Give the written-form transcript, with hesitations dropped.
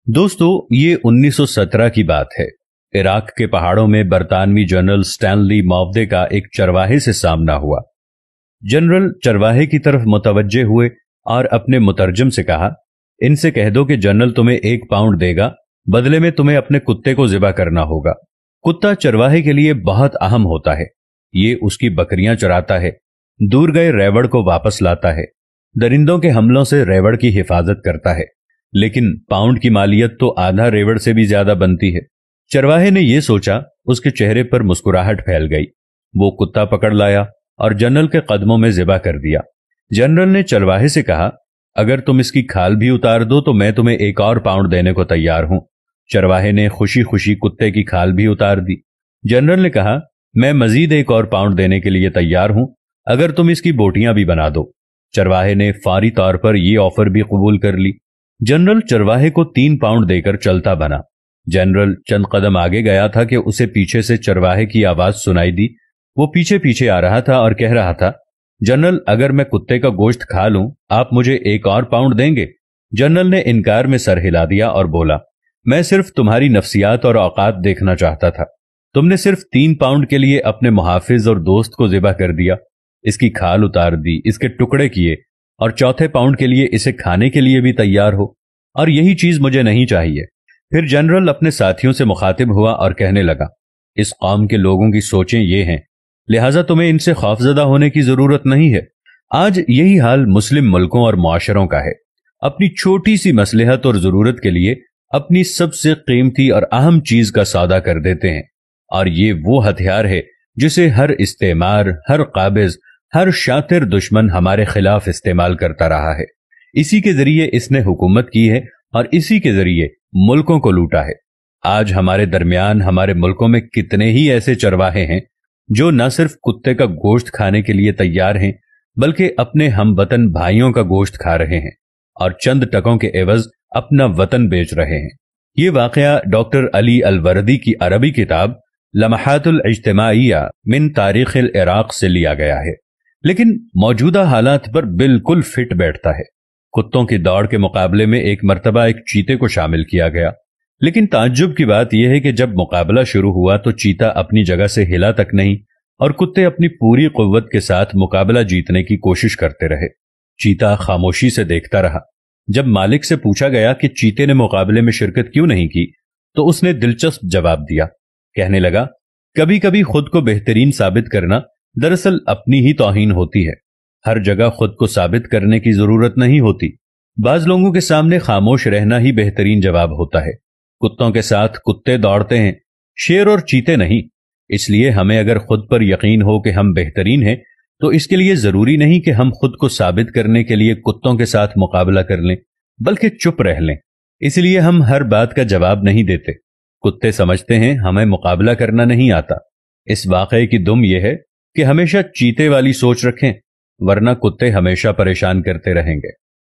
दोस्तों, ये 1917 की बात है। इराक के पहाड़ों में बरतानवी जनरल स्टैनली मॉवदे का एक चरवाहे से सामना हुआ। जनरल चरवाहे की तरफ मुतवज्जे हुए और अपने मुतरजम से कहा, इनसे कह दो कि जनरल तुम्हें 1 पाउंड देगा, बदले में तुम्हें अपने कुत्ते को ज़िबा करना होगा। कुत्ता चरवाहे के लिए बहुत अहम होता है। ये उसकी बकरियां चराता है, दूर गए रेवड़ को वापस लाता है, दरिंदों के हमलों से रेवड़ की हिफाजत करता है। लेकिन पाउंड की मालियत तो आधा रेवड़ से भी ज्यादा बनती है। चरवाहे ने यह सोचा, उसके चेहरे पर मुस्कुराहट फैल गई। वो कुत्ता पकड़ लाया और जनरल के कदमों में ज़िबा कर दिया। जनरल ने चरवाहे से कहा, अगर तुम इसकी खाल भी उतार दो तो मैं तुम्हें 1 और पाउंड देने को तैयार हूं। चरवाहे ने खुशी खुशी कुत्ते की खाल भी उतार दी। जनरल ने कहा, मैं मजीद 1 और पाउंड देने के लिए तैयार हूं, अगर तुम इसकी बोटियां भी बना दो। चरवाहे ने फौरी तौर पर यह ऑफर भी कबूल कर ली। जनरल चरवाहे को 3 पाउंड देकर चलता बना। जनरल चंद कदम आगे गया था कि उसे पीछे से चरवाहे की आवाज सुनाई दी। वो पीछे पीछे आ रहा था और कह रहा था, जनरल, अगर मैं कुत्ते का गोश्त खा लूं, आप मुझे 1 और पाउंड देंगे? जनरल ने इनकार में सर हिला दिया और बोला, मैं सिर्फ तुम्हारी नफ्सियात और औकात देखना चाहता था। तुमने सिर्फ 3 पाउंड के लिए अपने मुहाफिज और दोस्त को ज़िबा कर दिया, इसकी खाल उतार दी, इसके टुकड़े किए, और चौथे पाउंड के लिए इसे खाने के लिए भी तैयार हो। और यही चीज मुझे नहीं चाहिए। फिर जनरल अपने साथियों से मुखातिब हुआ और कहने लगा, इस कौम के लोगों की सोचें ये हैं, लिहाजा तुम्हें इनसे खौफजदा होने की जरूरत नहीं है। आज यही हाल मुस्लिम मुल्कों और मुआशरों का है। अपनी छोटी सी मसलहत और जरूरत के लिए अपनी सबसे कीमती और अहम चीज का सौदा कर देते हैं। और ये वो हथियार है जिसे हर इस्तेमार, हर काबिज, हर शातिर दुश्मन हमारे खिलाफ इस्तेमाल करता रहा है। इसी के जरिए इसने हुकूमत की है और इसी के जरिए मुल्कों को लूटा है। आज हमारे दरमियान, हमारे मुल्कों में कितने ही ऐसे चरवाहे हैं जो न सिर्फ कुत्ते का गोश्त खाने के लिए तैयार हैं, बल्कि अपने हमवतन भाइयों का गोश्त खा रहे हैं और चंद टकों के एवज अपना वतन बेच रहे हैं। ये वाकया डॉक्टर अली अलवरदी की अरबी किताब लम्हातुल इज्तिमाइया मिन तारीखिल इराक से लिया गया है, लेकिन मौजूदा हालात पर बिल्कुल फिट बैठता है। कुत्तों की दौड़ के मुकाबले में एक मर्तबा एक चीते को शामिल किया गया, लेकिन ताज्जुब की बात यह है कि जब मुकाबला शुरू हुआ तो चीता अपनी जगह से हिला तक नहीं और कुत्ते अपनी पूरी कुव्वत के साथ मुकाबला जीतने की कोशिश करते रहे। चीता खामोशी से देखता रहा। जब मालिक से पूछा गया कि चीते ने मुकाबले में शिरकत क्यों नहीं की, तो उसने दिलचस्प जवाब दिया। कहने लगा, कभी कभी खुद को बेहतरीन साबित करना दरअसल अपनी ही तौहीन होती है। हर जगह खुद को साबित करने की जरूरत नहीं होती। बाज लोगों के सामने खामोश रहना ही बेहतरीन जवाब होता है। कुत्तों के साथ कुत्ते दौड़ते हैं, शेर और चीते नहीं। इसलिए हमें अगर खुद पर यकीन हो कि हम बेहतरीन हैं, तो इसके लिए जरूरी नहीं कि हम खुद को साबित करने के लिए कुत्तों के साथ मुकाबला कर लें, बल्कि चुप रह लें। इसलिए हम हर बात का जवाब नहीं देते। कुत्ते समझते हैं हमें मुकाबला करना नहीं आता। इस वाकये की दुम यह है कि हमेशा चीते वाली सोच रखें, वरना कुत्ते हमेशा परेशान करते रहेंगे।